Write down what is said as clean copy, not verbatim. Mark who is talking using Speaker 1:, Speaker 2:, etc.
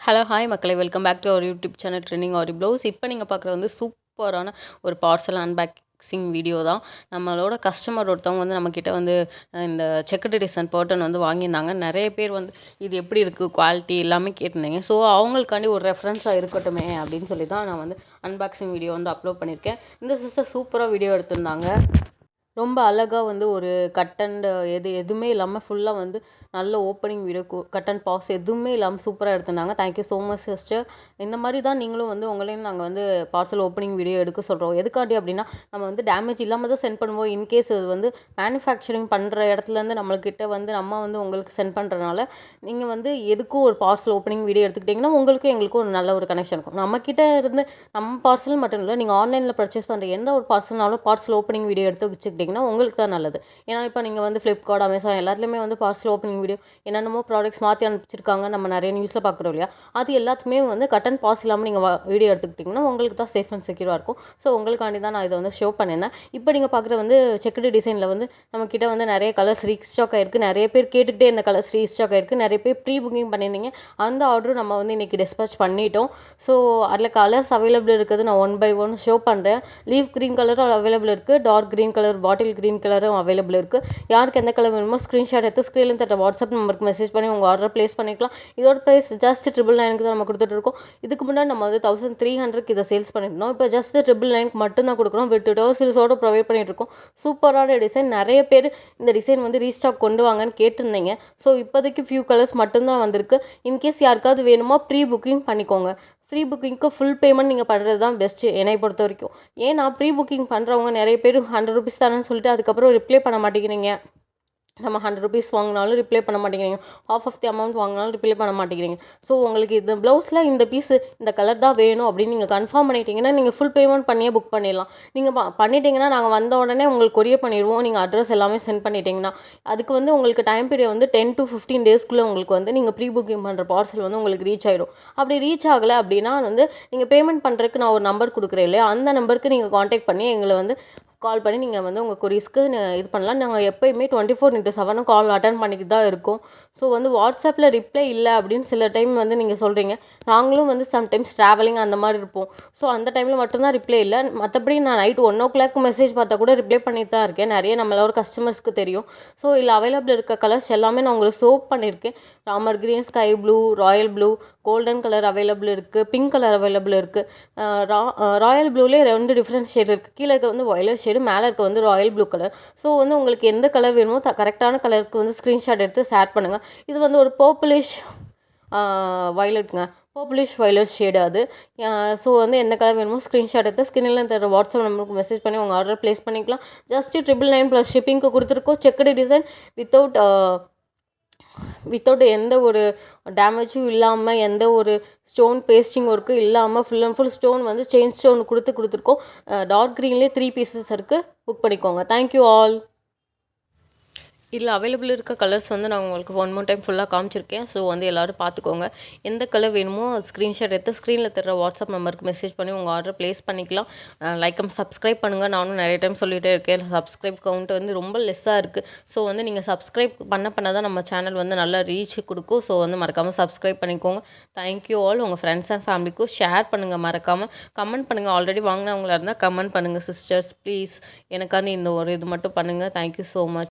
Speaker 1: Hello hi மக்களே, welcome back to our YouTube channel trending aari blouse. இப்போ நீங்கள் பார்க்குறது வந்து சூப்பரான ஒரு பார்சல் அன்பாக்சிங் வீடியோ தான். நம்மளோட கஸ்டமர் ஒருத்தவங்க வந்து நம்மக்கிட்ட வந்து இந்த செக்குடு டிசைன் பேர்டன் வந்து வாங்கியிருந்தாங்க. நிறைய பேர் வந்து இது எப்படி இருக்குது, குவாலிட்டி எல்லாமே கேட்டிருந்தீங்க. ஸோ அவங்களுக்காண்டி ஒரு ரெஃபரன்ஸாக இருக்கட்டுமே அப்படின்னு சொல்லி தான் நான் வந்து அன்பாக்சிங் வீடியோ வந்து அப்லோட் பண்ணியிருக்கேன். இந்த சிஸ்டர் சூப்பராக வீடியோ எடுத்திருந்தாங்க. ரொம்ப அழகா வந்து ஒரு கட் அண்ட் எதுவுமே இல்லாமல் ஃபுல்லாக வந்து நல்ல opening video cut and pause எதுவுமே இல்லாமல் சூப்பராக எடுத்திருந்தாங்க. Thank you so much sister. இந்த மாதிரி தான் நீங்களும் வந்து உங்களையும் நாங்கள் வந்து பார்சல் ஓப்பனிங் வீடியோ எடுக்க சொல்கிறோம். எதுக்காண்டி அப்படின்னா நம்ம வந்து டேமேஜ் இல்லாமல் தான் சென்ட் பண்ணுவோம். இன்கேஸ் அது வந்து மேனுஃபேக்சரிங் பண்ணுற இடத்துலேருந்து நம்மள்கிட்ட வந்து நம்ம வந்து உங்களுக்கு சென்ட் பண்ணுறதுனால நீங்கள் வந்து எதுக்கும் ஒரு பார்சல் ஓப்பனிங் வீடியோ எடுத்துக்கிட்டிங்கன்னா உங்களுக்கும் எங்களுக்கும் ஒரு நல்ல ஒரு கனெக்ஷன் இருக்கும். நம்மக்கிட்ட இருந்து நம்ம பார்சல் மட்டும் இல்லை, நீங்கள் ஆன்லைனில் பர்ச்சேஸ் பண்ணுற எந்த ஒரு பார்சல்னாலும் பார்சல் ஓப்பனிங் வீடியோ எடுத்து வச்சுக்கிட்டிங்கன்னா உங்களுக்கு தான் நல்லது. ஏன்னா இப்போ நீங்கள் வந்து ஃப்ளிப்கார்ட், அமேசான் எல்லாத்துலேயுமே வந்து பார்சல் ஓப்பனிங் வீடியோ என்னென்னமோ ப்ராடக்ட்ஸ் மாற்றி அனுப்பிச்சிருக்காங்க. நம்ம நிறைய நியூஸில் பார்க்குறோம் இல்லையா? அது எல்லாத்துக்குமே வந்து கட் அண்ட் பாஸ் இல்லாமல் நீங்கள் வீடியோ எடுத்துக்கிட்டிங்கன்னா உங்களுக்கு தான் சேஃப் அண்ட் செக்யூராக இருக்கும். ஸோ உங்களுக்காண்டி தான் நான் இதை வந்து ஷோ பண்ணியிருந்தேன். இப்போ நீங்கள் பார்க்குறது வந்து செக்குடு டிசைனில் வந்து நம்மக்கிட்ட வந்து நிறைய கலர்ஸ் ரீஸ்டாக் ஆகிருக்கு. நிறைய பேர் கேட்டுக்கிட்டே இந்த கலர்ஸ் ரீஸ்டாக் ஆகிருக்கு. நிறைய பேர் ப்ரீ புக்கிங் பண்ணியிருந்தீங்க. அந்த ஆர்டரும் நம்ம வந்து இன்றைக்கி டிஸ்பேச் பண்ணிட்டோம். ஸோ அதில் கலர்ஸ் அவைலபிள் இருக்குது. நான் ஒன் பை ஒன் ஷோ பண்ணுறேன். லீஃப் க்ரீன் கலரும் அவைலபிள் இருக்குது. Dark green colour, bottle green கலரும் அவைலபிள் இருக்குது. யாருக்கு எந்த கலர் வேணுமோ ஸ்க்ரீன்ஷாட் எடுத்து ஸ்க்ரீனில் தர வாட்ஸ்அப் நம்பருக்கு மெசேஜ் பண்ணி உங்கள் ஆர்டர் ப்ளேஸ் பண்ணிக்கலாம். இதோட ப்ரைஸ் ஜஸ்ட் 999 தான் நம்ம கொடுத்துட்ருக்கோம். இதுக்கு முன்னாடி நம்ம வந்து 1300 இதை சேல்ஸ் பண்ணியிருந்தோம். இப்போ ஜஸ்ட் 999 மட்டும்தான் கொடுக்குறோம். வித் டோர்ஸில்ஸோடு ப்ரொவைட் பண்ணிகிட்ருக்கோம். சூப்பரான டிசைன். நிறைய பேர் இந்த டிசைன் வந்து ரீஸ்டாக் கொண்டு வாங்கன்னு கேட்டிருந்தீங்க. ஸோ இப்போதைக்கு ஃபியூ கலர்ஸ் மட்டும்தான் வந்திருக்கு. இன்கேஸ் யாருக்காவது வேணுமா ப்ரீ புக்கிங் பண்ணிக்கோங்க. ப்ரீ புக்கிங்க்கு ஃபுல் பேமெண்ட் நீங்கள் பண்ணுறது தான் பெஸ்ட்டு என்னை பொறுத்த வரைக்கும். ஏன்னா ப்ரீ புக்கிங் பண்ணுறவங்க நிறைய பேர் ₹100 தானேன்னு சொல்லிட்டு அதுக்கப்புறம் ரிப்ளை பண்ண மாட்டேங்கிறீங்க. நம்ம ₹100 வாங்கினாலும் ரிப்ளை பண்ண மாட்டேங்கிறீங்க. ஹாஃப் ஆஃப் தி அமௌண்ட் வாங்கினாலும் ரிப்ளை பண்ண மாட்டேங்கிறீங்க. ஸோ உங்களுக்கு இந்த ப்ளவுஸில் இந்த பீஸு இந்த கலர் தான் வேணும் அப்படின்னு நீங்கள் கன்ஃபார்ம் பண்ணிட்டீங்கன்னா நீங்கள் ஃபுல் பேமெண்ட் பண்ணியே புக் பண்ணிடலாம். நீங்கள் பண்ணிட்டீங்கன்னா நாங்கள் வந்த உடனே உங்களுக்கு கொரியர் பண்ணிடுவோம். நீங்கள் அட்ரஸ் எல்லாமே சென்ட் பண்ணிட்டீங்கன்னா அதுக்கு வந்து உங்களுக்கு டைம் பீரியட் வந்து 10 to 15 டேஸ்க்குள்ளே உங்களுக்கு வந்து நீங்கள் ப்ரீ புக்கிங் பண்ணுற பார்சல் வந்து உங்களுக்கு ரீச் ஆகிடும். அப்படி ரீச் ஆகலை அப்படின்னா வந்து நீங்கள் பேமெண்ட் பண்ணுறதுக்கு நான் ஒரு நம்பர் கொடுக்குறேன் இல்லையா? அந்த நம்பருக்கு நீங்கள் காண்டாக்ட் பண்ணி எங்களை வந்து கால் பண்ணி நீங்கள் வந்து உங்கள் கொரியர்ஸ்க்கு இது பண்ணலாம். நாங்கள் எப்போயுமே 24/7 கால் அட்டன் பண்ணிக்கிட்டு தான் இருக்கோம். ஸோ வந்து வாட்ஸ்அப்பில் ரிப்ளை இல்லை அப்படின்னு சில டைம் வந்து நீங்கள் சொல்கிறீங்க. நாங்களும் வந்து சம்டைம்ஸ் ட்ராவலிங் அந்த மாதிரி இருப்போம். ஸோ அந்த டைமில் மட்டும்தான் ரிப்ளை இல்லை. மற்றபடி நான் நைட் 1 மெசேஜ் பார்த்தா கூட ரிப்ளை பண்ணிட்டு தான் இருக்கேன். நிறைய நம்மளோட கஸ்டமர்ஸ்க்கு தெரியும். ஸோ இதில் அவைலபிள் இருக்க கலர்ஸ் எல்லாமே நான் உங்களுக்கு ஷோ பண்ணியிருக்கேன். Ramar green, sky blue, Royal blue, golden colour available இருக்குது. பிங்க் கலர் அவைலபிள் இருக்குது. ராயல் ப்ளூலேயே 2 டிஃப்ரெண்ட் ஷேட் இருக்குது. கீழே இருக்க வந்து வயலட் ஷேடு, மேலே இருக்க வந்து ராயல் ப்ளூ கலர். ஸோ வந்து உங்களுக்கு எந்த கலர் வேணுமோ கரெக்டான கலருக்கு வந்து ஸ்க்ரீன்ஷாட் எடுத்து ஷேர் பண்ணுங்கள். இது வந்து ஒரு பர்பிளிஷ் வயலட்டுங்க. பர்பிளிஷ் வயலட் ஷேடு அது. ஸோ வந்து எந்த கலர் வேணுமோ ஸ்க்ரீன்ஷாட் எடுத்து ஸ்க்ரீனில் தர வாட்ஸ்அப் நம்பருக்கு மெசேஜ் பண்ணி உங்கள் ஆர்டர் ப்ளேஸ் பண்ணிக்கலாம். ஜஸ்ட் 999 ப்ளஸ் ஷிப்பிங்க்கு கொடுத்துருக்கோம். செக்குடு டிசைன் வித்தவுட் எந்த ஒரு டேமேஜும் இல்லாமல், எந்த ஒரு ஸ்டோன் பேஸ்டிங் ஒர்க்கும் இல்லாமல் ஃபுல் அண்ட் ஃபுல் ஸ்டோன் வந்து செயின் ஸ்டோன் கொடுத்துருக்கோம். டார்க் க்ரீன்லேயே 3 பீசஸ் இருக்குது. புக் பண்ணிக்கோங்க. Thank you all. இதில் அவைலபிள் இருக்க கலர்ஸ் வந்து நான் உங்களுக்கு ஒன் மோர் டைம் ஃபுல்லாக காமிச்சிருக்கேன். ஸோ வந்து எல்லோரும் பார்த்துக்கோங்க. எந்த கலர் வேணுமோ ஸ்க்ரீன்ஷாட் எடுத்து ஸ்க்ரீனில் தர வாட்ஸ்அப் நம்பருக்கு மெசேஜ் பண்ணி உங்கள் ஆர்டர் ப்ளேஸ் பண்ணிக்கலாம். லைக் அண்ட் சப்ஸ்கிரைப் பண்ணுங்கள். நானும் நிறைய டைம் சொல்லிகிட்டே இருக்கேன். சப்ஸ்கிரைப் கவுண்ட் வந்து ரொம்ப லெஸ்ஸாக இருக்குது. ஸோ வந்து நீங்கள் சப்ஸ்கிரைப் பண்ண தான் நம்ம சேனல் வந்து நல்லா ரீச் கொடுக்கும். ஸோ வந்து மறக்காமல் சப்ஸ்கிரைப் பண்ணிக்கோங்க. Thank you all. உங்கள் ஃப்ரெண்ட்ஸ் அண்ட் ஃபேமிலிக்கும் ஷேர் பண்ணுங்கள். மறக்காமல் கமெண்ட் பண்ணுங்கள். ஆல்ரெடி வாங்கினவங்களா இருந்தால் கமெண்ட் பண்ணுங்கள் சிஸ்டர்ஸ் ப்ளீஸ். எனக்காண்டி இந்த ஒரு இது மட்டும் பண்ணுங்கள். Thank you so much.